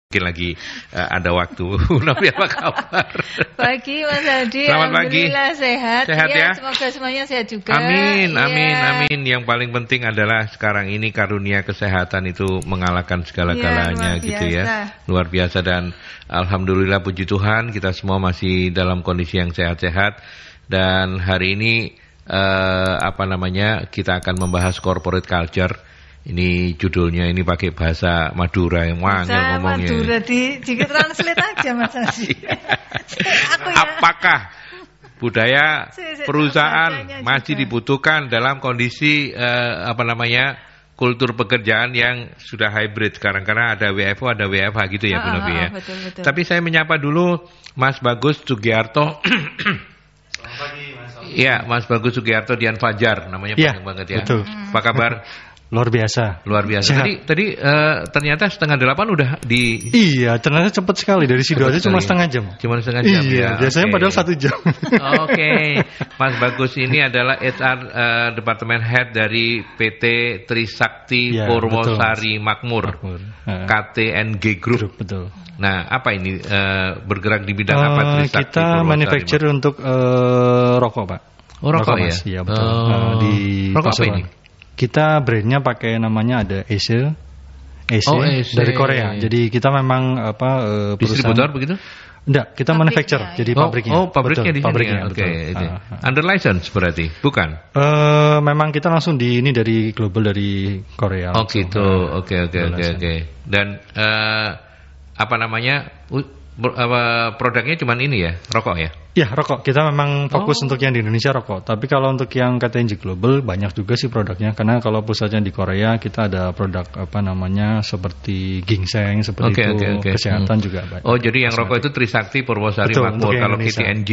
Mungkin lagi ada waktu. Novi, apa kabar? Pagi Mas Hadi, Selamat pagi. Alhamdulillah sehat. Sehat ya? Semoga semuanya sehat juga. Amin, amin, Ya. amin. Yang paling penting adalah sekarang ini karunia kesehatan itu mengalahkan segala-galanya Luar gitu ya. biasa. Luar biasa, dan alhamdulillah puji Tuhan kita semua masih dalam kondisi yang sehat-sehat. Dan hari ini kita akan membahas corporate culture. Ini judulnya, ini pakai bahasa Madura yang wangil ngomongnya. Madura di translate aja Mas Hadi. Aku ya. Apakah budaya perusahaan bahasanya masih juga dibutuhkan dalam kondisi kultur pekerjaan yang sudah hybrid sekarang, karena ada WFO, ada WFH gitu ya Bu Novi ya. Betul. Tapi saya menyapa dulu Mas Bagus Sugiarto. Selamat pagi Mas. Iya, Mas Bagus Sugiarto Dian Fajar namanya, Ya, panjang banget ya. betul. Apa kabar? Luar biasa. Luar biasa. Sehat. Tadi ternyata 7:30 udah di. Iya, ternyata cepat sekali. Dari Sidoarjo cuma setengah jam. Cuma setengah jam Iya, ya. biasanya Oke. padahal 1 jam. Oke, Mas Bagus ini adalah HR Departemen Head dari PT Trisakti Ya, Purwosari Makmur, Makmur. KTNG Group. Betul. Nah, apa ini bergerak di bidang apa Trisakti Kita Purwosari manufacture untuk rokok, Pak. Oh, rokok ya? Mas. Iya, betul. Oh. Di Rokok apa Pasuruan. ini? Kita brandnya pakai namanya ada Ace Ace. dari Korea. Jadi kita memang Distributor begitu? Enggak, kita Pabriknya, manufacture. ya. Jadi pabriknya. Pabriknya di sini. pabriknya, Oke, betul. itu. Under license berarti, bukan? Memang kita langsung dari global, dari Korea. Oh langsung. gitu, oke. Dan produknya cuma ini ya, rokok ya? Ya, rokok. Kita memang fokus untuk yang di Indonesia rokok. Tapi kalau untuk yang KTNG Global banyak juga sih produknya. Karena kalau pusatnya di Korea kita ada produk seperti ginseng, seperti Oke. kesehatan juga banyak. Oh, jadi yang rokok itu Trisakti Purwosari Betul, Makmur. untuk yang Kalau Indonesia. KTNG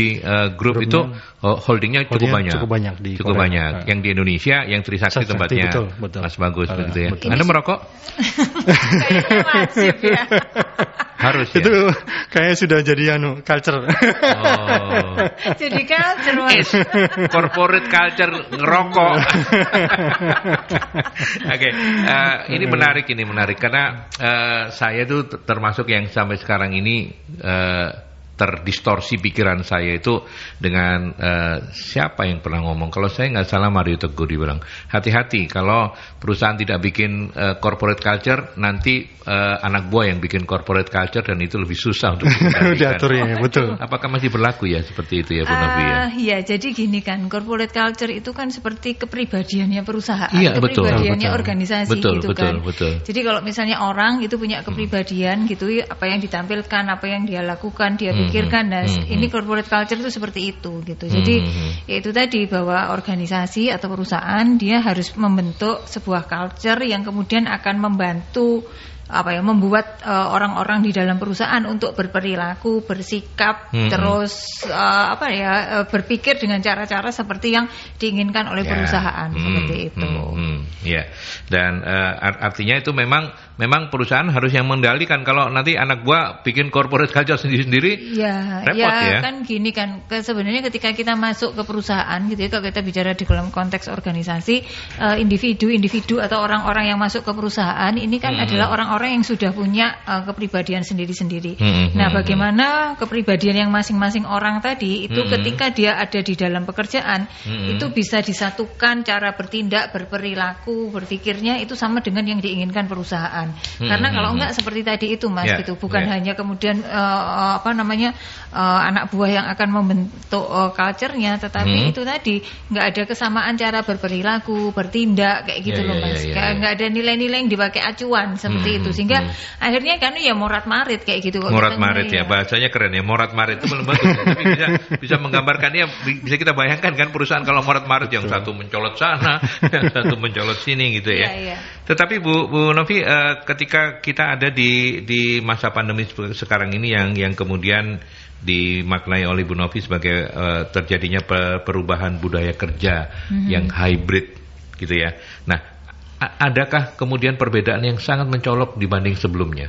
Group itu holdingnya cukup banyak. Cukup banyak di Cukup Korea. banyak. Yang di Indonesia, yang Trisakti Trisakti, tempatnya betul. Mas Bagus begitu ya. Betul. Anda merokok? Kayaknya wajib ya. Harus ya. Itu kayaknya sudah jadi culture. Oh. Jadi culture Mas. Corporate culture ngerokok. Oke, ini menarik karena saya tuh termasuk yang sampai sekarang ini terdistorsi pikiran saya itu dengan siapa yang pernah ngomong, kalau saya nggak salah Mario Teguh dibilang, hati-hati kalau perusahaan tidak bikin corporate culture, nanti anak buah yang bikin corporate culture, dan itu lebih susah untuk Diaturnya, betul. Apakah masih berlaku ya seperti itu ya Bu Novi ya? Iya, jadi gini kan, corporate culture itu kan seperti kepribadiannya perusahaan, Iya, betul. kepribadiannya organisasi Betul. kan. Betul. Jadi kalau misalnya orang itu punya kepribadian gitu, apa yang ditampilkan, apa yang dia lakukan, dia pikirkan. Nah, ini corporate culture itu seperti itu gitu. Jadi itu tadi, bahwa organisasi atau perusahaan dia harus membentuk sebuah culture yang kemudian akan membantu membuat orang-orang di dalam perusahaan untuk berperilaku, bersikap, terus berpikir dengan cara-cara seperti yang diinginkan oleh perusahaan, seperti itu. Ya, dan artinya itu memang perusahaan harus yang mengendalikan. Kalau nanti anak buah bikin corporate culture sendiri-sendiri, repot ya. Kan gini kan, sebenarnya ketika kita masuk ke perusahaan gitu ya, kalau kita bicara di dalam konteks organisasi, individu atau orang-orang yang masuk ke perusahaan ini kan adalah orang-orang yang sudah punya kepribadian sendiri-sendiri. Nah, bagaimana kepribadian yang masing-masing orang tadi itu ketika dia ada di dalam pekerjaan itu bisa disatukan cara bertindak, berperilaku, berpikirnya itu sama dengan yang diinginkan perusahaan. Karena kalau enggak seperti tadi itu Mas gitu, bukan hanya kemudian anak buah yang akan membentuk culture-nya, tetapi itu tadi enggak ada kesamaan cara berperilaku, bertindak kayak gitu loh Mas. Enggak ada nilai-nilai yang dipakai acuan seperti itu. Sehingga akhirnya kan ya morat-marit kayak gitu kok. Morat-marit ya, bahasanya keren ya. Morat-marit itu belum bagus, tapi bisa menggambarkannya, bisa kita bayangkan kan perusahaan kalau morat-marit, yang satu mencolot sana, yang satu mencolot sini gitu ya. Iya. Tetapi Bu Novi, ketika kita ada di masa pandemi sekarang ini yang kemudian dimaknai oleh Bu Novi sebagai terjadinya perubahan budaya kerja yang hybrid gitu ya. Nah, adakah kemudian perbedaan yang sangat mencolok dibanding sebelumnya?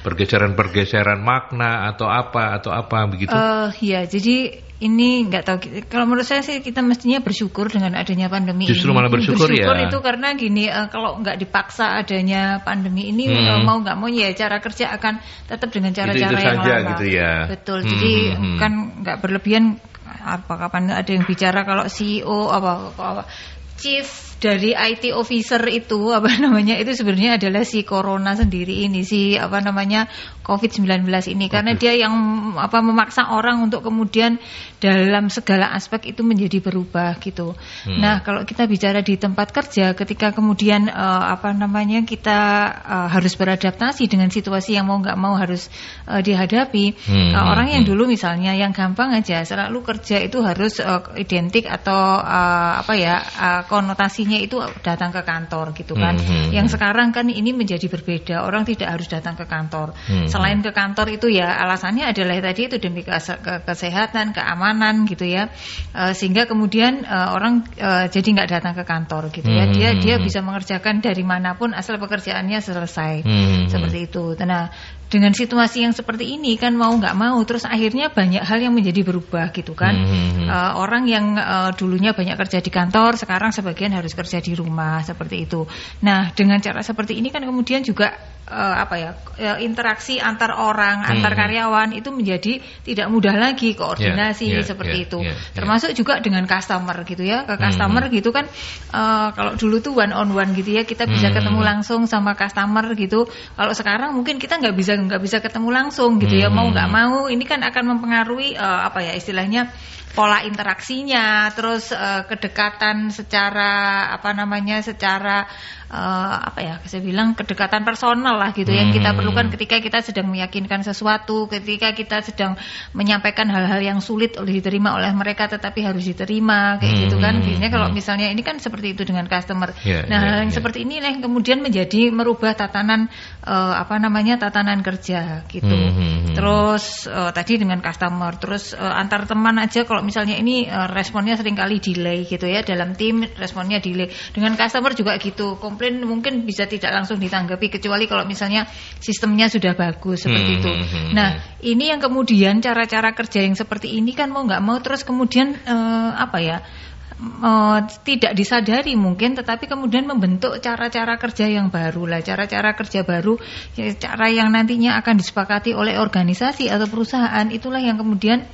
pergeseran-pergeseran makna atau apa begitu? Ya, jadi ini nggak tahu. Kalau menurut saya sih kita mestinya bersyukur dengan adanya pandemi Justru ini. malah bersyukur ya. Itu karena gini, kalau nggak dipaksa adanya pandemi ini, mau nggak mau ya cara kerja akan tetap dengan cara-cara itu yang saja, lama. gitu ya. Betul. Jadi kan nggak berlebihan. Kapan ada yang bicara kalau CEO apa Chief dari IT officer itu itu sebenarnya adalah si corona sendiri ini, si COVID-19 ini, karena dia yang memaksa orang untuk kemudian dalam segala aspek itu menjadi berubah gitu. Nah, kalau kita bicara di tempat kerja, ketika kemudian kita harus beradaptasi dengan situasi yang mau nggak mau harus dihadapi. Orang yang dulu misalnya yang gampang aja selalu kerja itu harus identik atau konotasinya itu datang ke kantor gitu kan. Yang sekarang kan ini menjadi berbeda, orang tidak harus datang ke kantor. Selain ke kantor itu ya alasannya adalah tadi itu demi kesehatan, keamanan gitu ya, sehingga kemudian orang jadi nggak datang ke kantor gitu ya. Dia bisa mengerjakan dari manapun asal pekerjaannya selesai. Seperti itu. Nah, dengan situasi yang seperti ini kan mau nggak mau terus akhirnya banyak hal yang menjadi berubah gitu kan. Orang yang dulunya banyak kerja di kantor sekarang sebagian harus kerja di rumah seperti itu. Nah, dengan cara seperti ini kan kemudian juga interaksi antar orang, antar karyawan itu menjadi tidak mudah lagi, koordinasi seperti itu. Termasuk juga dengan customer gitu ya. Ke customer gitu kan kalau dulu tuh one on one gitu ya, kita bisa ketemu langsung sama customer gitu. Kalau sekarang mungkin kita nggak bisa ketemu langsung gitu ya. Mau nggak mau ini kan akan mempengaruhi istilahnya pola interaksinya, terus kedekatan secara saya bilang kedekatan personal lah gitu yang kita perlukan ketika kita sedang meyakinkan sesuatu, ketika kita sedang menyampaikan hal-hal yang sulit diterima oleh mereka tetapi harus diterima kayak gitu kan. Biasanya kalau misalnya ini kan seperti itu dengan customer. Hal yang seperti ini yang kemudian menjadi merubah tatanan tatanan kerja gitu. Terus tadi dengan customer, terus antar teman aja kalau misalnya ini responnya seringkali delay gitu ya, dalam tim responnya delay. Dengan customer juga gitu, komplain mungkin bisa tidak langsung ditanggapi kecuali kalau misalnya sistemnya sudah bagus seperti itu. Nah, ini yang kemudian cara-cara kerja yang seperti ini kan mau nggak mau terus kemudian tidak disadari mungkin, tetapi kemudian membentuk cara-cara kerja yang baru lah, cara-cara kerja baru, cara yang nantinya akan disepakati oleh organisasi atau perusahaan. Itulah yang kemudian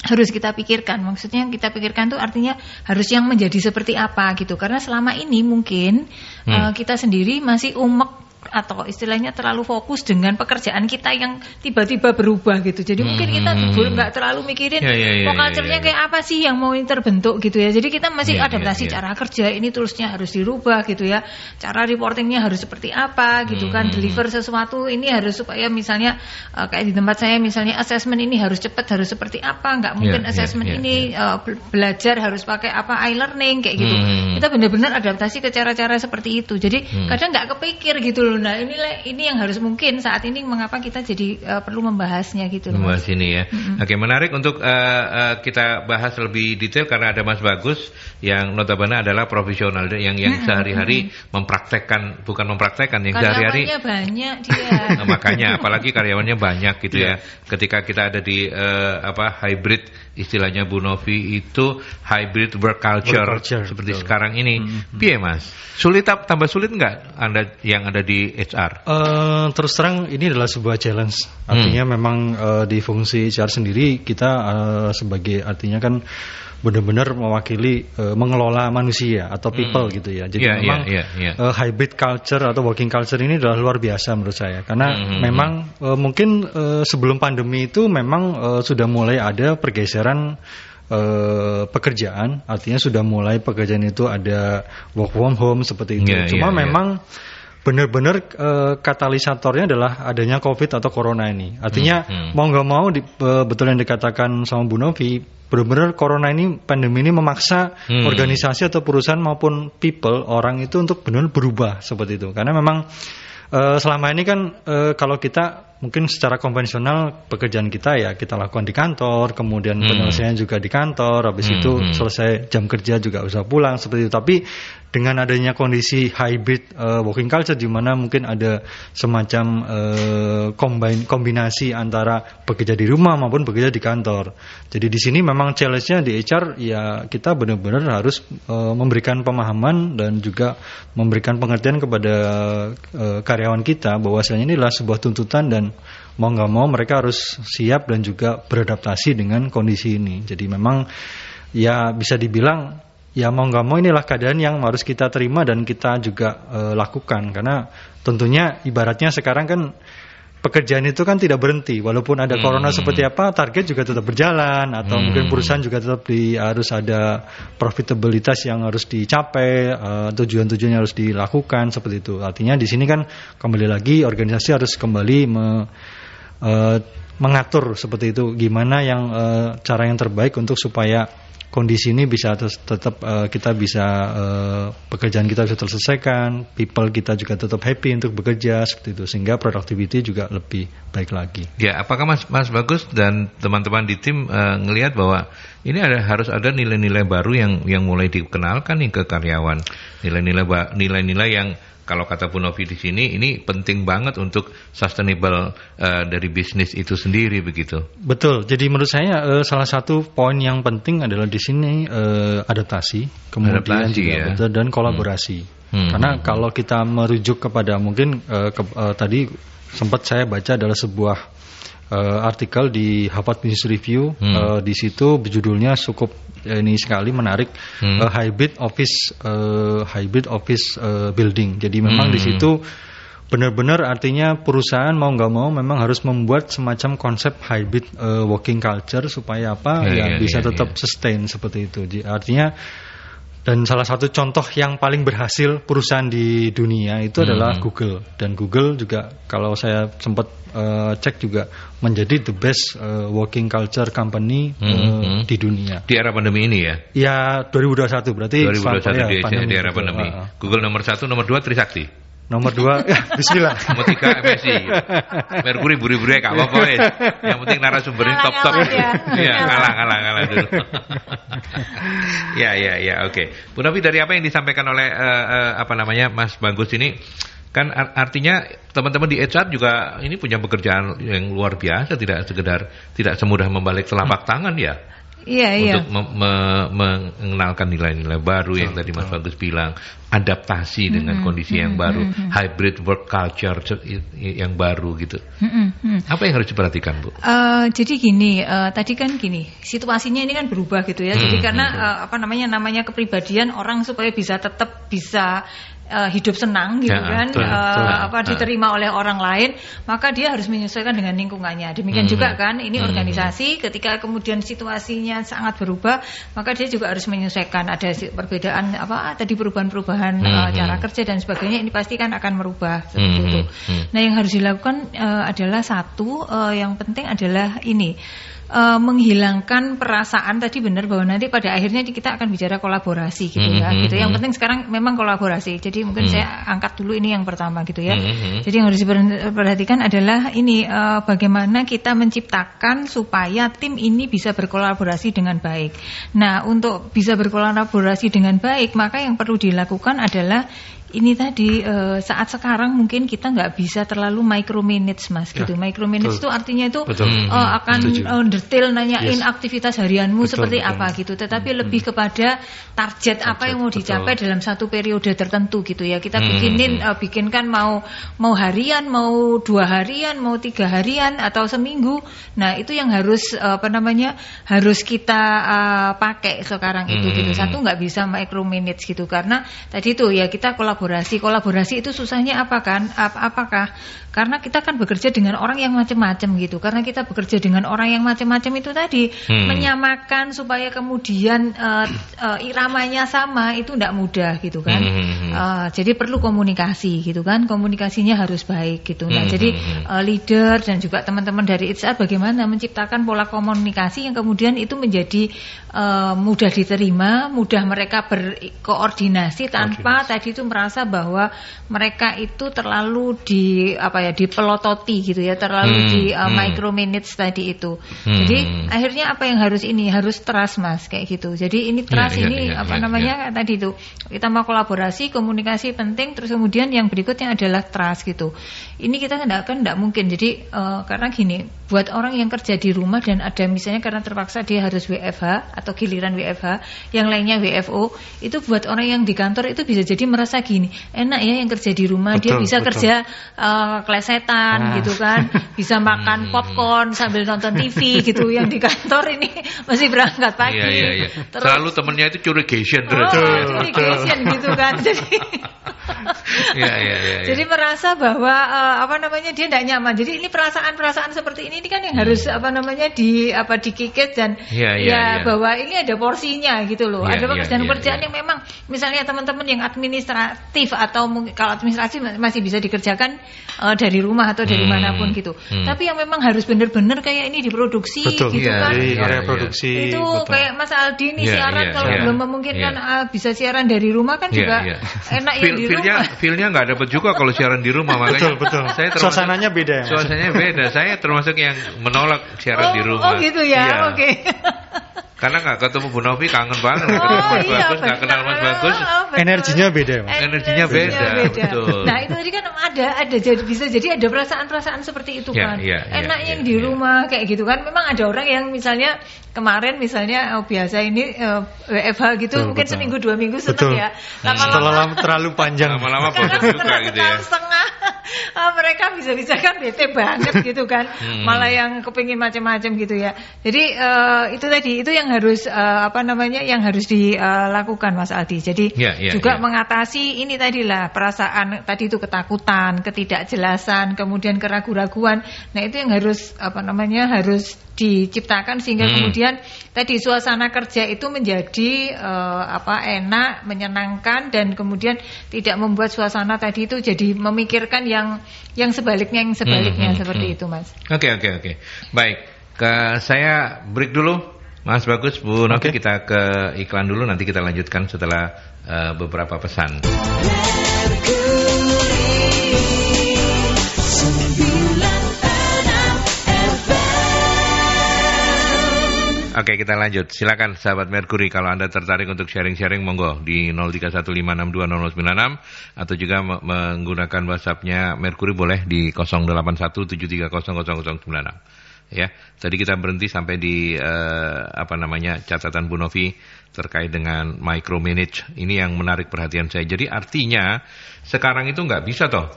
harus kita pikirkan. Maksudnya yang kita pikirkan itu artinya harus yang menjadi seperti apa gitu. Karena selama ini mungkin kita sendiri masih umek atau istilahnya terlalu fokus dengan pekerjaan kita yang tiba-tiba berubah gitu. Jadi mungkin kita nggak terlalu mikirin culture-nya kayak apa sih yang mau terbentuk gitu ya. Jadi kita masih adaptasi cara kerja, ini tulisnya harus dirubah gitu ya. Cara reportingnya harus seperti apa gitu kan. Deliver sesuatu ini harus supaya misalnya kayak di tempat saya misalnya assessment ini harus cepat, harus seperti apa. Nggak mungkin assessment ini belajar harus pakai e-learning kayak gitu. Kita benar-benar adaptasi ke cara-cara seperti itu. Jadi kadang nggak kepikir gitu loh. Nah, ini yang harus mungkin saat ini mengapa kita jadi perlu membahasnya gitu. Membahas ini ya. Oke, menarik untuk kita bahas lebih detail karena ada Mas Bagus yang notabene adalah profesional yang sehari-hari bukan mempraktekkan yang sehari-hari. Karyawannya banyak dia. Makanya apalagi karyawannya banyak gitu ya. Ketika kita ada di hybrid, istilahnya Bu Novi itu hybrid work culture seperti betul. Sekarang ini. Piye Mas? Tambah sulit enggak Anda yang ada di HR? Terus terang ini adalah sebuah challenge. Artinya memang di fungsi HR sendiri kita sebagai artinya kan benar-benar mewakili mengelola manusia atau people gitu ya. Jadi memang hybrid culture atau working culture ini adalah luar biasa menurut saya. Karena memang mungkin sebelum pandemi itu memang sudah mulai ada pergeseran pekerjaan, artinya sudah mulai pekerjaan itu ada work from home seperti itu. Cuma memang benar-benar katalisatornya adalah adanya COVID atau Corona ini. Artinya mau nggak mau betul yang dikatakan sama Bu Novi, benar-benar corona ini, pandemi ini memaksa organisasi atau perusahaan maupun people, orang itu untuk benar-benar berubah seperti itu. Karena memang selama ini kan kalau kita mungkin secara konvensional pekerjaan kita ya kita lakukan di kantor, kemudian penyelesaian juga di kantor, habis itu selesai jam kerja juga usah pulang seperti itu. Tapi dengan adanya kondisi hybrid working culture di mana mungkin ada semacam kombinasi antara bekerja di rumah maupun bekerja di kantor. Jadi di sini memang challenge-nya di HR ya kita benar-benar harus memberikan pemahaman dan juga memberikan pengertian kepada karyawan kita bahwa ini adalah sebuah tuntutan dan mau nggak mau mereka harus siap dan juga beradaptasi dengan kondisi ini. Jadi memang ya bisa dibilang ya mau nggak mau inilah keadaan yang harus kita terima dan kita juga lakukan, karena tentunya ibaratnya sekarang kan pekerjaan itu kan tidak berhenti walaupun ada corona seperti apa, target juga tetap berjalan atau mungkin perusahaan juga tetap harus ada profitabilitas yang harus dicapai, tujuan-tujuannya harus dilakukan seperti itu. Artinya di sini kan kembali lagi organisasi harus kembali mengatur seperti itu gimana yang cara yang terbaik untuk supaya kondisi ini bisa tetap kita bisa pekerjaan kita bisa terselesaikan, people kita juga tetap happy untuk bekerja seperti itu sehingga productivity juga lebih baik lagi. Ya, apakah Mas Bagus dan teman-teman di tim ngelihat bahwa ini harus ada nilai-nilai baru yang mulai dikenalkan nih ke karyawan, nilai-nilai yang kalau kata Bu Novi di sini ini penting banget untuk sustainable dari bisnis itu sendiri begitu. Betul. Jadi menurut saya salah satu poin yang penting adalah di sini adaptasi, kemudian juga betul, dan kolaborasi. Karena kalau kita merujuk kepada mungkin tadi sempat saya baca adalah sebuah artikel di Harvard Business Review, di situ judulnya cukup ini sekali menarik, hybrid office building. Jadi memang di situ benar-benar artinya perusahaan mau nggak mau memang harus membuat semacam konsep hybrid working culture supaya apa bisa tetap sustain seperti itu. Jadi, artinya dan salah satu contoh yang paling berhasil perusahaan di dunia itu adalah Google, dan Google juga kalau saya sempat cek juga menjadi the best working culture company di dunia. Di era pandemi ini ya? Ya 2021 berarti 2021 di era pandemi. Google nomor 1, nomor 2 Trisakti. Nomor 2 ya bismillah. Nomor 3 MSI. Merkuri buri-buri gak apa-apa wis. Yang penting narasumbernya top-top. Iya, kalah dulu. Ya, oke. Bu Novi, dari apa yang disampaikan oleh Mas Bagus ini kan artinya teman-teman di HR juga ini punya pekerjaan yang luar biasa, tidak semudah membalik telapak tangan ya. Untuk mengenalkan nilai-nilai baru yang tadi Mas Bagus bilang, adaptasi dengan kondisi yang baru, hybrid work culture yang baru gitu. Apa yang harus diperhatikan, Bu? Jadi gini, tadi kan gini, situasinya ini kan berubah gitu ya. Jadi karena namanya kepribadian orang supaya tetap bisa hidup senang gitu diterima oleh orang lain, maka dia harus menyesuaikan dengan lingkungannya. Demikian juga kan ini organisasi ketika kemudian situasinya sangat berubah, maka dia juga harus menyesuaikan. Ada perbedaan perubahan-perubahan cara kerja dan sebagainya, ini pasti kan akan merubah seperti itu. Nah, yang harus dilakukan adalah satu, yang penting adalah ini, menghilangkan perasaan tadi benar bahwa nanti pada akhirnya kita akan bicara kolaborasi gitu ya. Gitu. Yang penting sekarang memang kolaborasi. Jadi mungkin saya angkat dulu ini yang pertama gitu ya. Jadi yang harus diperhatikan adalah ini, bagaimana kita menciptakan supaya tim ini bisa berkolaborasi dengan baik. Nah, untuk bisa berkolaborasi dengan baik, maka yang perlu dilakukan adalah ini tadi saat sekarang mungkin kita nggak bisa terlalu micromanage Mas gitu. Micromanage itu artinya itu akan detail nanyain aktivitas harianmu seperti apa gitu. Tetapi lebih kepada target apa yang mau dicapai dalam satu periode tertentu gitu ya. Kita bikinkan mau harian, mau 2 harian, mau 3 harian atau seminggu. Nah, itu yang harus harus kita pakai sekarang itu gitu. Satu, nggak bisa micromanage gitu karena tadi itu ya kita kolaborasi Kolaborasi itu susahnya apa kan? Apakah karena kita kan bekerja dengan orang yang macam-macam gitu. Karena kita bekerja dengan orang yang macam-macam itu tadi menyamakan supaya kemudian iramanya sama itu tidak mudah gitu kan. Jadi perlu komunikasi gitu kan. Komunikasinya harus baik gitu. Nah, jadi leader dan juga teman-teman dari HR bagaimana menciptakan pola komunikasi yang kemudian itu menjadi mudah diterima, mudah mereka berkoordinasi tanpa tadi itu merasa bahwa mereka itu terlalu dipelototi gitu ya, terlalu di micromanage tadi itu. Jadi akhirnya apa yang harus trust Mas kayak gitu. Jadi ini trust tadi itu kita mau kolaborasi, komunikasi penting, terus kemudian yang berikutnya adalah trust gitu. Ini kita tidak mungkin. Jadi karena gini, buat orang yang kerja di rumah dan ada misalnya karena terpaksa dia harus WFH atau giliran WFH, yang lainnya WFO, itu buat orang yang di kantor itu bisa jadi merasa gini, enak ya yang kerja di rumah, dia bisa kerja klesetan gitu kan, bisa makan popcorn sambil nonton TV gitu. Yang di kantor ini masih berangkat pagi. Iya. Terus, selalu temennya itu curigation terus. Curigation gitu kan. Jadi jadi merasa bahwa dia tidak nyaman. Jadi ini perasaan seperti ini kan yang harus dikikis dan bahwa ini ada porsinya gitu loh. Ada pekerjaan-pekerjaan yang memang misalnya teman-teman yang administratif atau kalau administrasi masih bisa dikerjakan dari rumah atau dari manapun gitu. Tapi yang memang harus benar-benar kayak ini diproduksi gitu kan. Di area produksi. Itu kayak Mas Aldi nih siaran kalau belum memungkinkan bisa siaran dari rumah kan juga enak ya di rumah. Feel-nya nggak dapat juga kalau siaran di rumah, makanya betul. Suasananya beda. Suasananya beda. Saya termasuk yang menolak siaran di rumah. Oh gitu ya. Oke. Karena nggak ketemu Bu Novi, kangen banget. Mas Bagus, nggak kenal Mas Bagus. Energinya beda, Mas. Energinya beda. Betul. Nah itu tadi kan bisa jadi ada perasaan seperti itu kan. Enak yang di rumah kayak gitu kan. Memang ada orang yang misalnya kemarin biasa ini WFH gitu, mungkin seminggu 2 minggu seneng ya. Lama-lama terlalu panjang. Lama-lama bosan juga gitu ya. Setengah mereka bisa-bisa kan bete banget gitu kan. Malah yang kepingin macam-macam gitu ya. Jadi itu tadi itu yang harus yang harus dilakukan Mas Aldi. Jadi juga mengatasi ini tadilah perasaan tadi itu ketakutan, ketidakjelasan, kemudian keraguan-raguan. Nah itu yang harus harus diciptakan sehingga kemudian tadi suasana kerja itu menjadi enak, menyenangkan dan kemudian tidak membuat suasana tadi itu jadi memikirkan yang sebaliknya seperti itu Mas. Oke. Baik, saya break dulu Mas Bagus, Bu Novi, kita ke iklan dulu, nanti kita lanjutkan setelah beberapa pesan. Oke, kita lanjut. Silakan sahabat Merkuri, kalau Anda tertarik untuk sharing-sharing, monggo di 0315620096 atau juga menggunakan WhatsApp-nya Merkuri boleh di 0817300096. Ya, tadi kita berhenti sampai di catatan Bu Novi terkait dengan micromanage. Ini yang menarik perhatian saya. Jadi artinya sekarang itu nggak bisa toh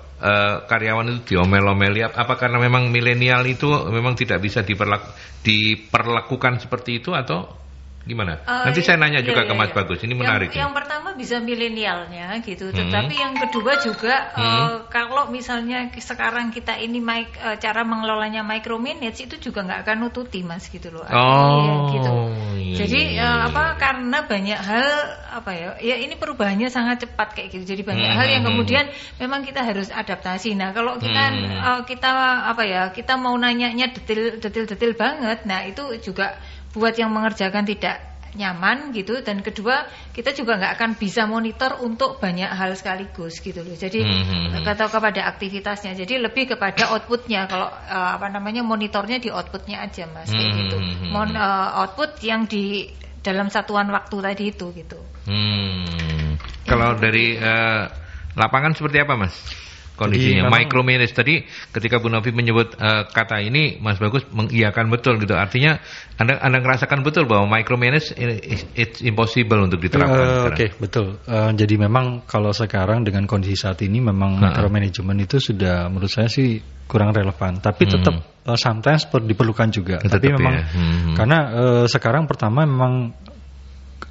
karyawan itu diomel-omeli. Apa karena memang milenial itu memang tidak bisa diperlakukan seperti itu atau gimana? Nanti saya nanya juga ke Mas Bagus. Ini menarik. Yang pertama bisa milenialnya gitu. Tetapi yang kedua juga kalau misalnya sekarang kita ini cara mengelolanya micromanage itu juga nggak akan nututi Mas gitu loh. Gitu. Jadi karena banyak hal ini perubahannya sangat cepat kayak gitu. Jadi banyak hal yang kemudian memang kita harus adaptasi. Nah kalau kita mau nanyanya detail banget, nah itu juga buat yang mengerjakan tidak nyaman gitu, dan kedua kita juga nggak akan bisa monitor untuk banyak hal sekaligus gitu loh. Jadi atau kepada aktivitasnya, jadi lebih kepada outputnya. Kalau monitornya di outputnya aja Mas kayak gitu. Output yang di dalam satuan waktu tadi itu gitu. Kalau dari lapangan seperti apa Mas? Kondisinya micromanage tadi ketika Bu Novi menyebut kata ini, Mas Bagus mengiyakan betul gitu. Artinya Anda ngerasakan betul bahwa micromanage it's impossible untuk diterapkan. Oke, betul. Jadi memang kalau sekarang dengan kondisi saat ini memang micromanagement itu sudah menurut saya sih kurang relevan. Tapi tetap sometimes diperlukan juga. Tapi memang karena sekarang pertama memang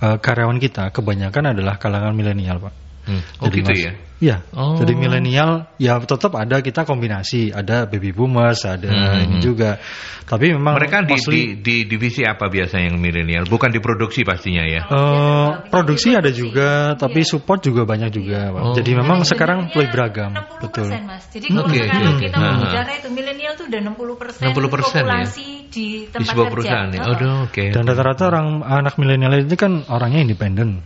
karyawan kita kebanyakan adalah kalangan milenial, Pak. Oh jadi gitu ya? Ya, jadi milenial ya tetap ada, kita kombinasi, ada baby boomers, ada ini juga. Tapi memang mereka di divisi apa biasanya yang milenial? Bukan diproduksi pastinya ya? Produksi ada juga, tapi support juga banyak juga, Pak. Jadi memang sekarang lebih beragam, 60%, betul. Mas. Jadi kalau sekarang kita bicara itu milenial itu udah 60% populasi ya? di tempat di sebuah kerja. perusahaan ya? Dan rata-rata anak milenial itu kan orangnya independen,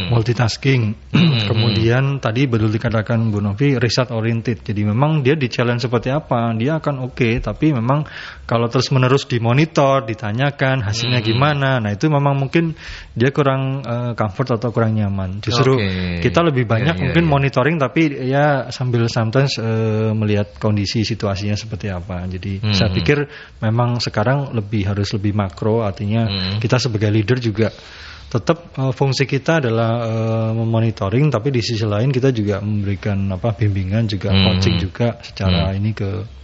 multitasking, kemudian tadi betul dikatakan Bu Novi, riset oriented. Jadi memang dia di challenge seperti apa, dia akan oke, tapi memang kalau terus menerus dimonitor, ditanyakan hasilnya gimana, nah itu memang mungkin dia kurang comfort atau kurang nyaman. Justru kita lebih banyak mungkin monitoring, tapi ya sambil sometimes melihat kondisi situasinya seperti apa. Jadi saya pikir memang sekarang harus lebih makro, artinya kita sebagai leader juga tetap fungsi kita adalah memonitoring, tapi di sisi lain kita juga memberikan bimbingan juga, coaching juga secara ini ke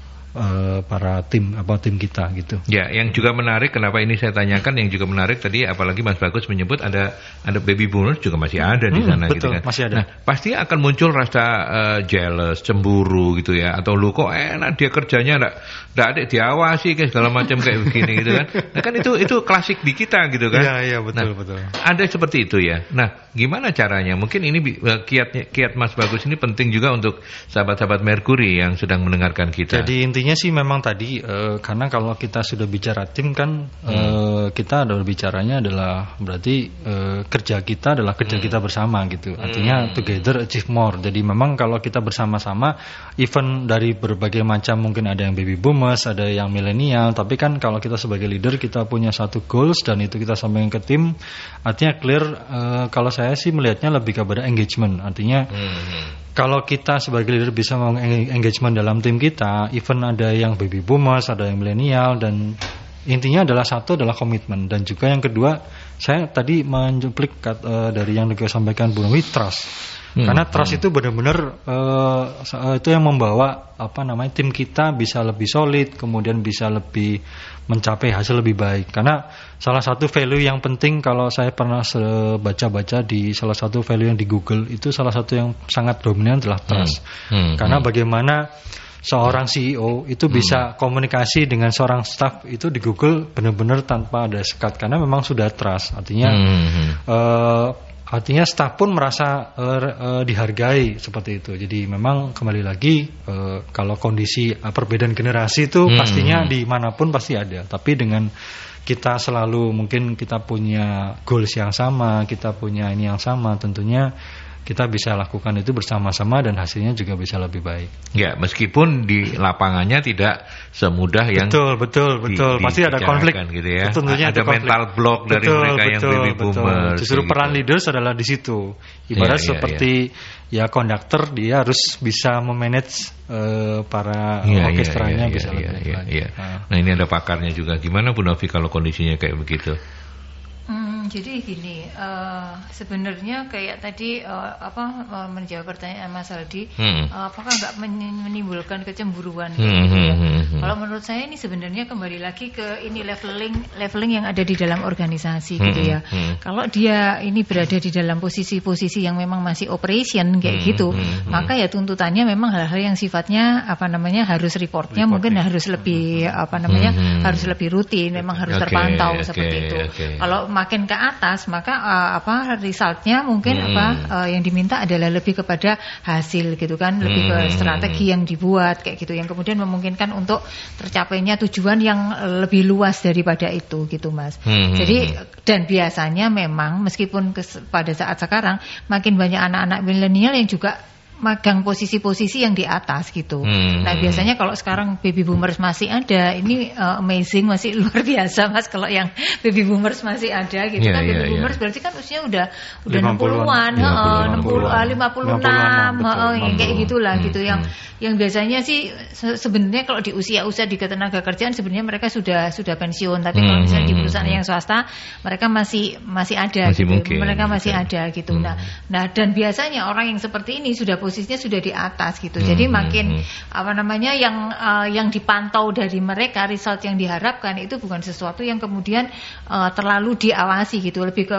para tim kita gitu. Ya, yang juga menarik, kenapa ini saya tanyakan, yang juga menarik tadi, apalagi Mas Bagus menyebut ada baby boomers juga masih ada di sana, betul, gitu kan. Masih ada. Nah, pasti akan muncul rasa jealous, cemburu gitu ya, atau lu kok enak dia kerjanya enggak ada diawasi kayak segala macam kayak begini gitu kan. Nah, kan itu klasik di kita gitu kan. Iya, betul. Ada seperti itu ya. Nah, gimana caranya? Mungkin ini kiat Mas Bagus ini penting juga untuk sahabat-sahabat Mercury yang sedang mendengarkan kita. Jadi intinya sih memang tadi karena kalau kita sudah bicara tim kan kita adalah bicaranya adalah berarti kerja kita adalah kerja kita bersama gitu. Artinya together achieve more. Jadi memang kalau kita bersama-sama, even dari berbagai macam, mungkin ada yang baby boomers, ada yang milenial, tapi kan kalau kita sebagai leader kita punya satu goals dan itu kita sampaikan ke tim, artinya clear. Kalau saya sih melihatnya lebih kepada engagement. Artinya kalau kita sebagai leader bisa engagement dalam tim kita, even ada yang baby boomers, ada yang milenial, dan intinya adalah satu adalah komitmen, dan juga yang kedua saya tadi menjuplik dari yang juga sampaikan Bu Novi, trust. Karena trust itu benar-benar itu yang membawa tim kita bisa lebih solid, kemudian bisa lebih mencapai hasil lebih baik. Karena salah satu value yang penting, kalau saya pernah baca-baca di salah satu value yang di Google, itu salah satu yang sangat dominan adalah trust. Karena bagaimana seorang CEO itu bisa komunikasi dengan seorang staff itu di Google benar-benar tanpa ada sekat, karena memang sudah trust. Artinya staff pun merasa dihargai seperti itu. Jadi memang kembali lagi kalau kondisi perbedaan generasi itu pastinya dimanapun pasti ada. Tapi dengan kita selalu mungkin kita punya goals yang sama, kita punya ini yang sama, tentunya kita bisa lakukan itu bersama-sama dan hasilnya juga bisa lebih baik. Ya, meskipun di lapangannya tidak semudah yang betul. Pasti ada konflik gitu ya. Tentunya ada mental block dari mereka yang baby boomers. Justru peran leaders adalah di situ. Ibarat seperti konduktor, dia harus bisa memanage para orkestranya bisa lebih baik. Nah, ini ada pakarnya juga. Gimana Bu Novi kalau kondisinya kayak begitu? Jadi gini, sebenarnya kayak tadi menjawab pertanyaan Mas Aldi, apakah nggak menimbulkan kecemburuan? Gitu ya? Kalau menurut saya ini sebenarnya kembali lagi ke ini leveling yang ada di dalam organisasi gitu ya. Kalau dia ini berada di dalam posisi-posisi yang memang masih operation kayak gitu, maka ya tuntutannya memang hal-hal yang sifatnya harus reportnya mungkin harus lebih harus lebih rutin, memang harus terpantau seperti itu. Kalau makin ke atas maka resultnya mungkin yang diminta adalah lebih kepada hasil gitu kan, lebih ke strategi yang dibuat kayak gitu, yang kemudian memungkinkan untuk tercapainya tujuan yang lebih luas daripada itu gitu Mas. Jadi dan biasanya memang meskipun pada saat sekarang makin banyak anak-anak milenial yang juga magang posisi-posisi yang di atas gitu. Nah biasanya kalau sekarang baby boomers masih ada, ini amazing, masih luar biasa Mas kalau yang baby boomers masih ada gitu kan. Baby boomers berarti kan usianya udah 60-an, 56 kayak gitulah gitu, yang biasanya sih sebenarnya kalau di usia-usia di ketenaga kerjaan sebenarnya mereka sudah pensiun, tapi kalau misalnya di perusahaan yang swasta mereka masih ada gitu. Mereka masih ada gitu. Nah dan biasanya orang yang seperti ini sudah posisinya sudah di atas gitu. Jadi makin yang dipantau dari mereka, result yang diharapkan itu bukan sesuatu yang kemudian terlalu diawasi gitu, lebih ke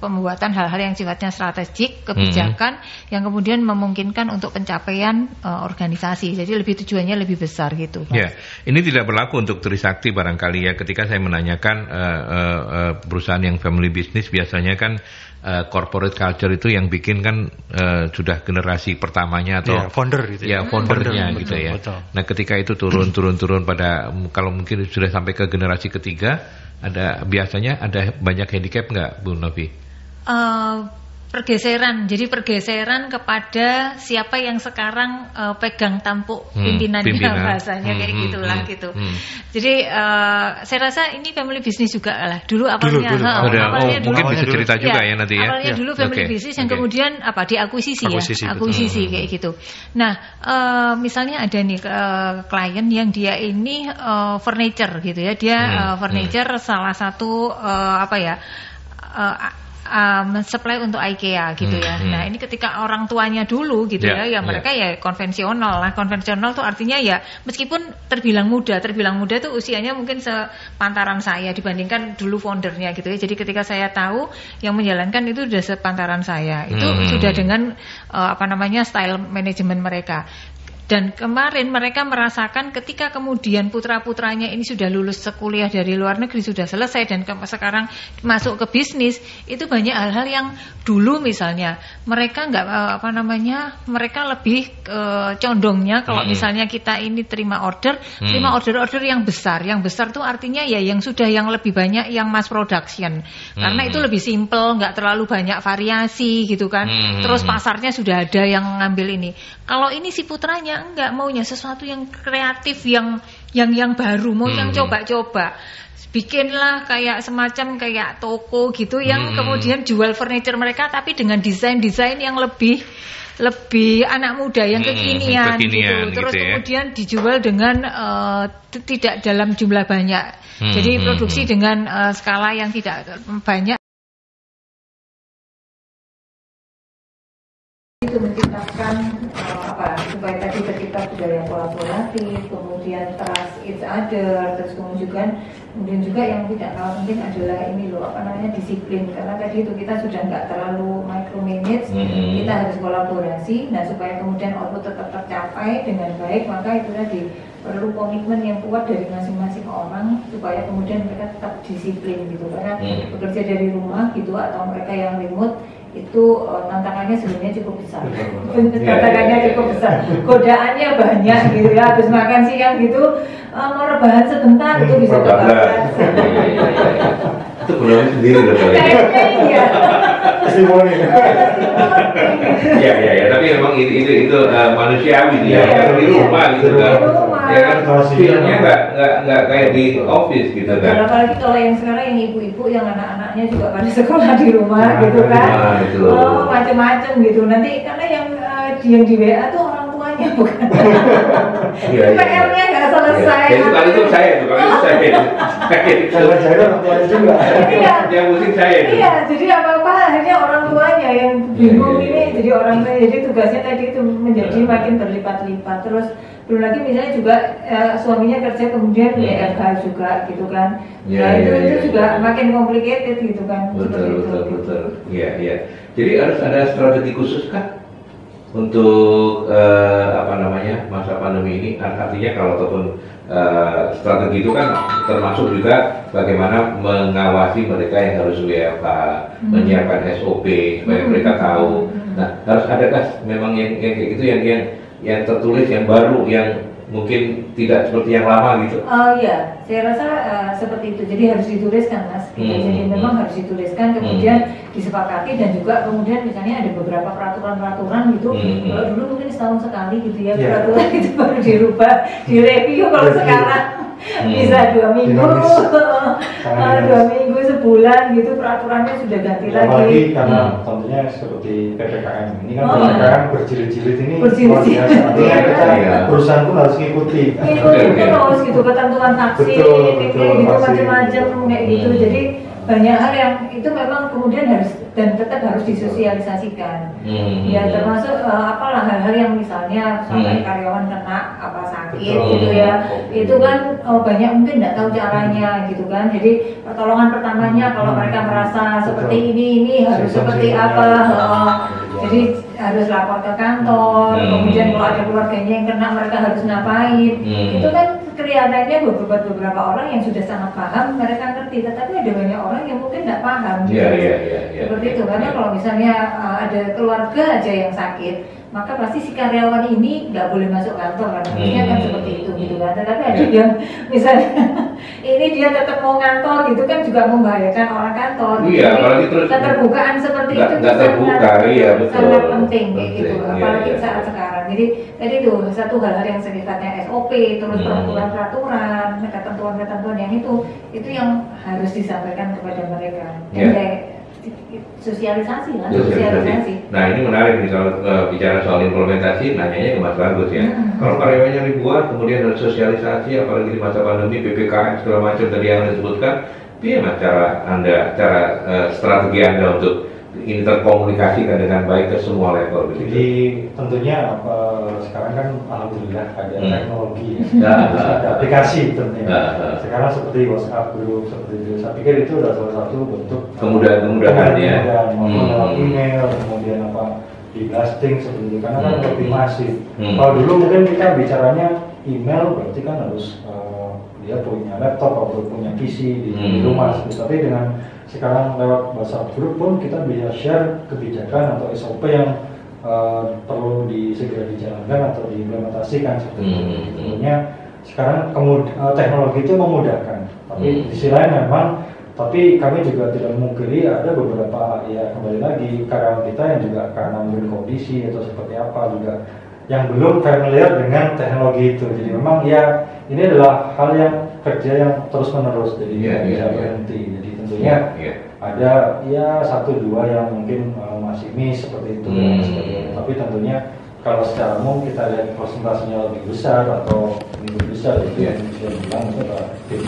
pembuatan hal-hal yang sifatnya strategik, kebijakan yang kemudian memungkinkan untuk pencapaian organisasi. Jadi tujuannya lebih besar gitu, Pak. Ya, ini tidak berlaku untuk Trisakti barangkali ya. Ketika saya menanyakan perusahaan yang family business biasanya kan corporate culture itu yang bikin kan sudah generasi pertamanya atau founder gitu ya, foundernya founder, gitu betul, ya. Betul. Nah, ketika itu turun pada kalau mungkin sudah sampai ke generasi ketiga, biasanya ada banyak handicap nggak, Bu Novi? Pergeseran kepada siapa yang sekarang pegang tampuk pimpinannya bahasanya kayak gitulah gitu. Jadi saya rasa ini family business juga lah. Dulu awalnya mungkin bisa cerita juga ya nanti ya. Awalnya dulu family business yang kemudian diakuisisi kayak gitu. Nah, misalnya ada nih klien yang dia ini furniture gitu ya. Dia furniture salah satu supply untuk IKEA gitu ya. Nah, ini ketika orang tuanya dulu gitu ya mereka ya konvensional lah. Konvensional tuh artinya ya meskipun terbilang muda tuh usianya mungkin sepantaran saya dibandingkan dulu foundernya gitu ya. Jadi ketika saya tahu yang menjalankan itu sudah sepantaran saya. Itu sudah dengan style manajemen mereka. Dan kemarin mereka merasakan ketika kemudian putra-putranya ini sudah lulus kuliah dari luar negeri, sudah selesai dan sekarang masuk ke bisnis, itu banyak hal-hal yang dulu misalnya mereka mereka lebih condongnya kalau misalnya kita ini terima order yang besar. Yang besar tuh artinya ya yang sudah yang lebih banyak yang mass production. Karena itu lebih simple, nggak terlalu banyak variasi gitu kan. Terus pasarnya sudah ada yang ngambil ini. Kalau ini si putranya enggak, maunya sesuatu yang kreatif, yang baru, mau yang coba-coba. Bikinlah kayak semacam kayak toko gitu yang kemudian jual furniture mereka tapi dengan desain-desain yang lebih anak muda, yang kekinian gitu. Terus kemudian dijual dengan tidak dalam jumlah banyak. Jadi produksi dengan skala yang tidak banyak. Itu menciptakan supaya tadi tercipta budaya kolaboratif, kemudian trust each other, terus kemudian juga yang tidak kalah penting adalah ini disiplin, karena tadi itu kita sudah nggak terlalu micromanage, kita harus kolaborasi. Nah, supaya kemudian output tetap tercapai dengan baik, maka itu tadi perlu komitmen yang kuat dari masing-masing orang supaya kemudian mereka tetap disiplin gitu, karena bekerja dari rumah gitu atau mereka yang remote itu tantangannya sebenarnya cukup besar. Godaannya banyak gitu ya. Habis makan siang gitu mau rebahan sebentar itu bisa kebablas. Itu belum sendiri loh. Iya. Ya, tapi memang itu manusiawi ya. Kalau di rumah gitu kan. Ya kan feelnya nggak kayak di office gitu kan. Apalagi kalau yang sekarang yang ibu-ibu yang anak-anaknya juga pada sekolah di rumah gitu kan. Macam-macam gitu. Nanti karena yang di WA tuh orang tuanya bukan. PR-nya nggak selesai. Itu kali itu saya. Kalau saya orang tuanya juga. Yang musik saya itu. Iya, jadi apa-apa akhirnya orang tuanya yang bingung ini. Jadi orang tua, jadi tugasnya tadi itu menjadi makin berlipat-lipat. Terus belum lagi misalnya juga suaminya kerja kemudian WFH juga gitu kan. Itu juga makin complicated gitu kan. Betul. Iya. Jadi harus ada strategi khusus kan untuk masa pandemi ini. Artinya kalau ataupun strategi itu kan termasuk juga bagaimana mengawasi mereka yang harus WFH, menyiapkan SOP supaya mereka tahu. Nah, harus adakah memang yang kayak gitu yang tertulis, yang baru, yang mungkin tidak seperti yang lama gitu? Iya, saya rasa seperti itu. Jadi harus dituliskan, Mas. Jadi memang harus dituliskan, kemudian disepakati, dan juga kemudian misalnya ada beberapa peraturan-peraturan gitu. Kalau dulu mungkin setahun sekali gitu ya, peraturan itu baru dirubah, direview. Kalau sekarang bisa 2 minggu, 2 minggu, sebulan gitu peraturannya sudah ganti lagi. Apalagi karena tentunya seperti PPKM ini kan PPKM berjilid-jilid ini luar biasa. Artinya kita perusahaan pun harus ngikuti terus gitu, ketentuan vaksin, gitu macam-macam kayak gitu. Jadi banyak hal yang itu memang kemudian harus dan tetap harus disosialisasikan. Ya termasuk apalah hal-hal yang misalnya sampai karyawan kena apa sakit gitu ya, itu kan banyak mungkin nggak tahu caranya gitu kan. Jadi pertolongan pertamanya kalau mereka merasa seperti ini harus seperti apa, jadi harus lapor ke kantor. Kemudian kalau ada keluarganya yang kena mereka harus ngapain. Itu kan kelihatannya beberapa orang yang sudah sangat paham, mereka ngerti, tetapi ada banyak orang yang mungkin tidak paham gitu. Seperti itu, karena kalau misalnya ada keluarga aja yang sakit, maka pasti si karyawan ini nggak boleh masuk kantor kan, artinya kan seperti itu gitu kan. Tetapi ada yang misalnya ini dia tetap mau kantor gitu kan, juga membahayakan orang kantor. Iya, apalagi terus keterbukaan seperti itu sangat penting kayak gitu, apalagi saat sekarang. Jadi tadi itu satu hal-hal yang sifatnya SOP, terus peraturan-peraturan, ketentuan-ketentuan yang itu yang harus disampaikan kepada mereka. Sosialisasi lah, sosialisasi. Nah ini menarik nih kalau bicara soal implementasi, nanyanya ke Mas Bagus ya. Kalau karyawannya ribuan, kemudian harus sosialisasi, apalagi di masa pandemi, PPKM segala macam tadi yang Anda sebutkan, gimana cara strategi Anda untuk interkomunikasikan dengan baik ke semua level? Jadi tentunya sekarang kan alhamdulillah ada teknologi ya, ada aplikasi tentunya. Sekarang seperti WhatsApp group seperti itu, saya pikir itu adalah salah satu bentuk kemudahan ya. Lewat email, kemudian di blasting seperti itu, karena kan lebih masif. Kalau dulu mungkin kita bicaranya email, berarti kan harus dia punya laptop atau punya PC di rumah, tapi dengan sekarang lewat WhatsApp group pun kita bisa share kebijakan atau SOP yang perlu segera dijalankan atau diimplementasikan seperti itu. Tentunya sekarang teknologi itu memudahkan, tapi di sisi lain memang, tapi kami juga tidak memungkiri ada beberapa ya kembali lagi karyawan kita yang juga karena mungkin kondisi atau seperti apa juga yang belum familiar dengan teknologi itu. Jadi memang ya ini adalah hal yang kerja yang terus menerus, jadi tidak berhenti. Jadi tentunya ada ya 1-2 yang mungkin masih miss seperti itu dan sebagainya. Tapi tentunya kalau secara umum kita lihat presentasinya lebih besar atau lebih besar itu yang bisa dibilang itu adalah aktif.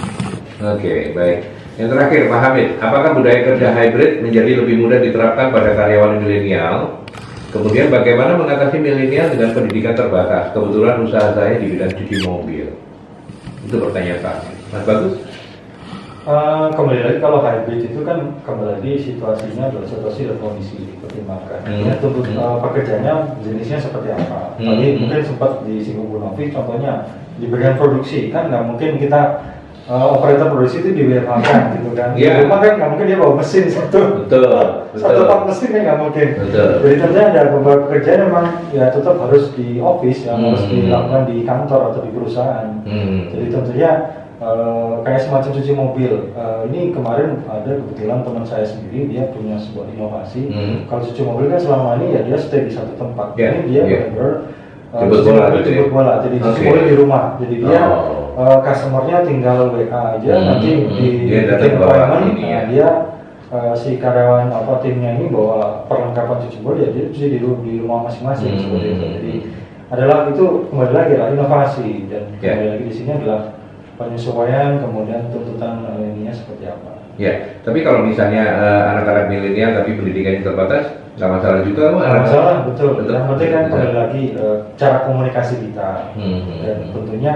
Oke, baik. Yang terakhir, Pak Hamid, apakah budaya kerja hybrid menjadi lebih mudah diterapkan pada karyawan milenial? Kemudian bagaimana mengatasi milenial dengan pendidikan terbatas? Kebetulan usaha saya di bidang cuci mobil. Itu pertanyaan Pak. Mas Bagus? Kembali lagi kalau hybrid itu kan kembali lagi situasinya adalah situasi dan kondisi dipertimbangkan. Tentu pekerjaannya jenisnya seperti apa. Tadi mungkin sempat disinggung Bu Novi, contohnya di bagian produksi kan nggak mungkin kita operator produksi itu diwiraukan gitu kan. Di rumah kan nggak mungkin dia bawa mesin satu part mesin kan nggak mungkin. Jadi tentunya ada beberapa pekerjaan memang ya tetap harus di office, yang harus dilakukan di kantor atau di perusahaan. Jadi tentunya kayak semacam cuci mobil. Ini kemarin ada kebetulan teman saya sendiri, dia punya sebuah inovasi. Kalau cuci mobil kan selama ini ya dia stay di satu tempat. Ini dia benar-benar jemput bola. Jadi cuci mobil di rumah. Jadi dia customernya tinggal WA aja, nanti di appointment dia si karyawan timnya ini bawa perlengkapan cuci mobil, ya dia cuci di rumah masing-masing seperti itu. Jadi adalah itu kembali lagi lah inovasi, dan kembali lagi di sini adalah penyesuaian, kemudian tuntutan milenial seperti apa. Ya, tapi kalau misalnya anak-anak milenial tapi pendidikannya terbatas, nggak masalah juga. Nggak masalah, betul. Yang penting kan kembali lagi cara komunikasi kita. Dan tentunya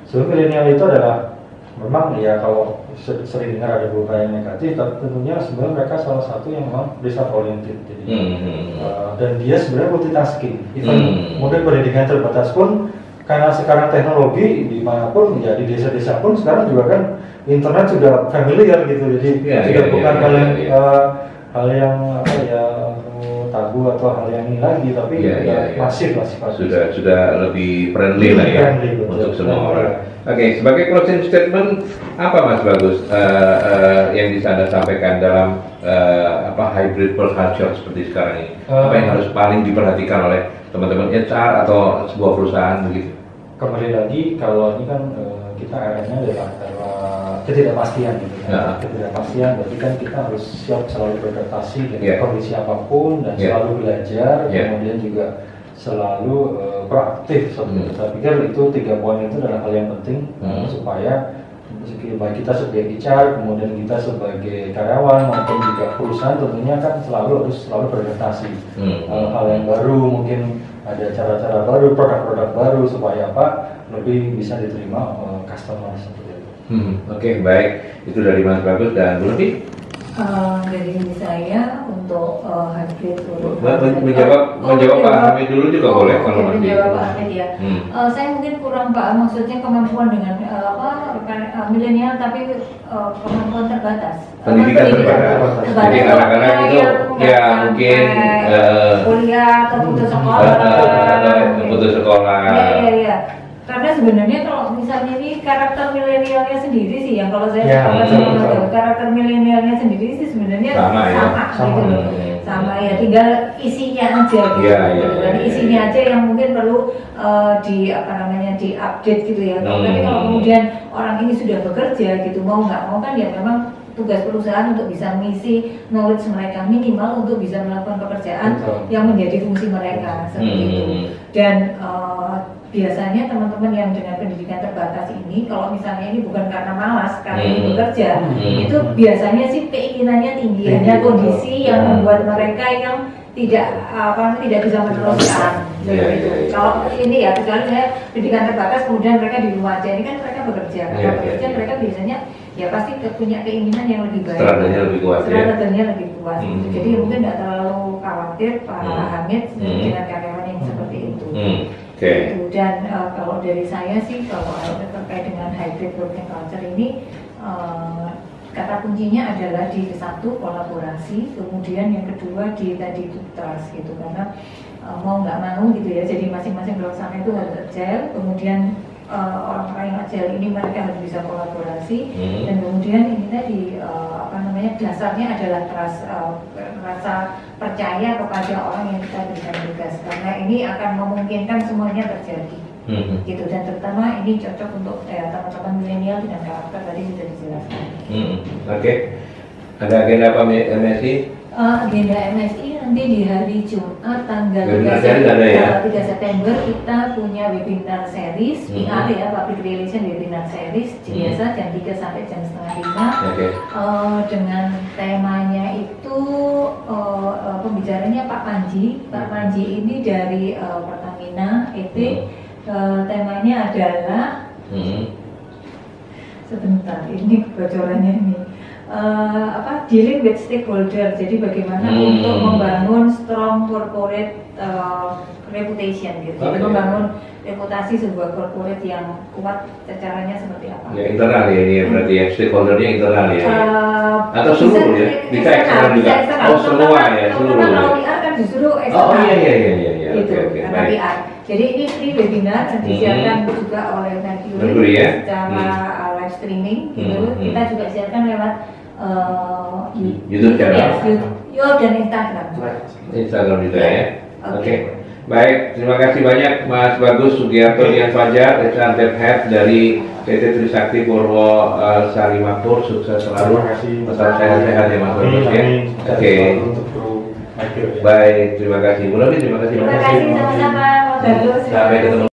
sebelum milenial itu adalah memang ya kalau sering dengar ada beberapa yang negatif, tapi tentunya sebenarnya mereka salah satu yang memang result oriented. Jadi dan dia sebenarnya multitasking. Even mungkin pendidikan terbatas pun, karena sekarang teknologi dimanapun, ya di desa-desa pun sekarang juga kan internet sudah familiar gitu, jadi sudah bukan hal yang tabu atau hal yang ini lagi, tapi masif lah sifatnya. Sudah lebih friendly lah ya untuk semua orang. Oke, sebagai closing statement apa Mas Bagus yang bisa Anda sampaikan dalam hybrid work culture seperti sekarang ini? Apa yang harus paling diperhatikan oleh teman-teman HR atau sebuah perusahaan begitu? Kembali lagi kalau ini kan kita arahnya adalah ketidakpastian gitu kan. Ketidakpastian berarti kan kita harus siap selalu beradaptasi dengan kondisi apapun dan selalu belajar, kemudian juga selalu proaktif. Saya pikir itu 3 poin itu adalah hal yang penting supaya baik kita sebagai HR, kemudian kita sebagai karyawan maupun juga perusahaan tentunya kan selalu beradaptasi hal yang baru, mungkin ada cara-cara baru, produk-produk baru supaya apa lebih bisa diterima customer seperti itu. Oke, baik, itu dari Mas Bagus dan Bu Novi. Dari saya untuk hybrid menjawab Pak Hamid dulu juga boleh kalau masih. Menjawab Pak Hamid ya. Saya mungkin kurang paham maksudnya kemampuan dengan milenial tapi kemampuan terbatas. Pendidikan terbatas. Jadi anak-anak itu ya mungkin kuliah atau putus sekolah. Iya. Karena sebenarnya kalau misalnya ini karakter milenialnya sendiri sih, yang kalau saya karakter milenialnya sendiri sih sebenarnya sama ya, tinggal isinya aja gitu. Isinya aja yang mungkin perlu diupdate gitu ya. Tapi kalau kemudian orang ini sudah bekerja gitu, mau nggak mau kan ya memang tugas perusahaan untuk bisa mengisi knowledge mereka minimal untuk bisa melakukan pekerjaan yang menjadi fungsi mereka seperti itu. Dan biasanya teman-teman yang dengan pendidikan terbatas ini, kalau misalnya ini bukan karena malas, karena ini bekerja, itu biasanya sih keinginannya tinggi, hanya kondisi yang membuat mereka yang tidak bisa meneruskan. Kalau ini ya, kecuali saya pendidikan terbatas, kemudian mereka di rumah aja, ini kan mereka bekerja. Kalau bekerja mereka biasanya ya pasti punya keinginan yang lebih baik. Strateginya lebih kuat. Jadi mungkin tidak terlalu khawatir Pak Hamid dengan karyawan yang seperti itu. Dan kalau dari saya sih, kalau terkait dengan hybrid working culture ini, kata kuncinya adalah di satu kolaborasi, kemudian yang kedua di tadi itu trust gitu, karena mau nggak mau gitu ya, jadi masing-masing perusahaan itu harus agile, kemudian orang-orang yang agile ini mereka harus bisa kolaborasi, dan kemudian ini tadi dasarnya adalah trust, rasa percaya kepada orang yang kita berikan tugas, karena ini akan memungkinkan semuanya terjadi. Gitu, dan terutama ini cocok untuk teman-teman milenial dengan karakter tadi sudah dijelaskan. Oke. Ada agenda apa MSI? Agenda MSI nanti di hari Jumat tanggal 3 September kita punya webinar series PR ya, Public Relation Webinar Series biasa jam 3 sampai jam setengah 5. Dengan temanya itu pembicaranya Pak Panji. Pak Panji ini dari Pertamina EP. Temanya adalah sebentar, ini bocorannya ini dealing with stakeholder. Jadi bagaimana untuk membangun strong corporate reputation gitu. Jadi membangun reputasi sebuah corporate yang kuat, caranya seperti apa? Ya internal ya ini berarti ya, stakeholdernya internal ya. Atau seluruh ya? Bisa eksternal juga. Oh semua ya, seluruh. Kalau PR kan justru eksternal. Oh iya. Gitu, karena PR. Jadi ini free webinar dan disiarkan juga oleh Mercury secara live streaming gitu. Kita juga siarkan lewat YouTube channel, YouTube dan Instagram juga ya. Oke. Baik, terima kasih banyak Mas Bagus Sugiarto Dian Fajar, Representative Head dari PT Trisakti Purwo Sarimakmur. Sukses selalu. Tetap sehat-sehat ya Mas Bagus ya. Oke. Baik, terima kasih. Bu Novi, terima kasih banyak. Terima kasih sama-sama Mas Bagus. Sampai ketemu.